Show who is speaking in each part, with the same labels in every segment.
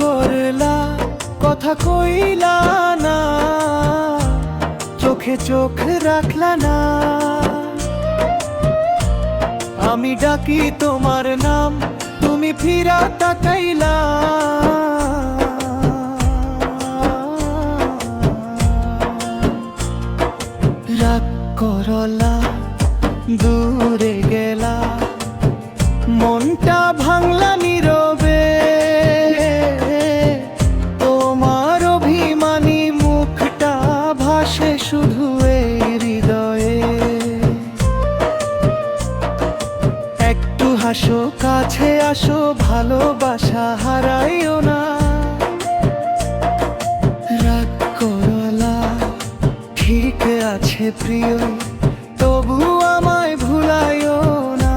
Speaker 1: করলা কথা কইলা না, চোখে চোখ রাখলা না। আমি ডাকি তোমার নাম, তুমি ফিরা তাকাইলা। রাগ করলা দূরে গেলা, মনটা ভাঙলা নীরবে। তোমার অভিমানী মুখটা ভাসে শুধু এই হৃদয়ে। একটু হাসো, কাছে আসো, ভালোবাসা হারাইও না। রাগ করলা ঠিক আছে প্রিয়, তবু আমায় ভুলাইও না।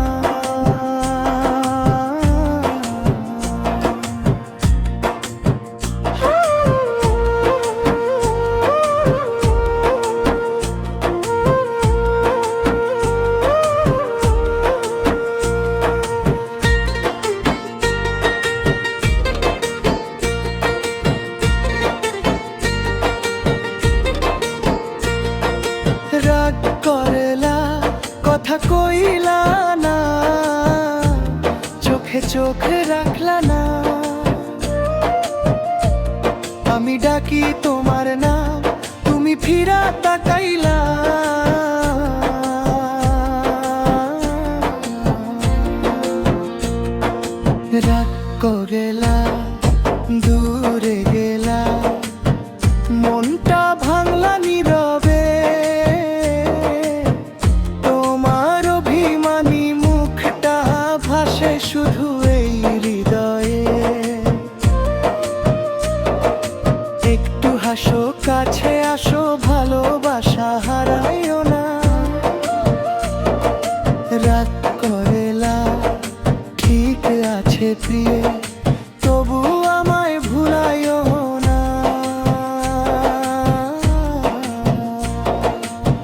Speaker 1: রাগ করলা কথা কইলা না, চোখে চোখ রাখলা না। আমি ডাকি তোমার নাম, তুমি ফিরা তাকাইলা। রাগ করেলা দূরে গেলা, মনটা ভাঙলা নীরবে। তোমার অভিমানী মুখটা ভাসে শুধু এই হৃদয়ে। একটু হাসো, কাছে আসো, ভালোবাসা হারাইও না। রাগ করেলা ঠিক আছে প্রিয়,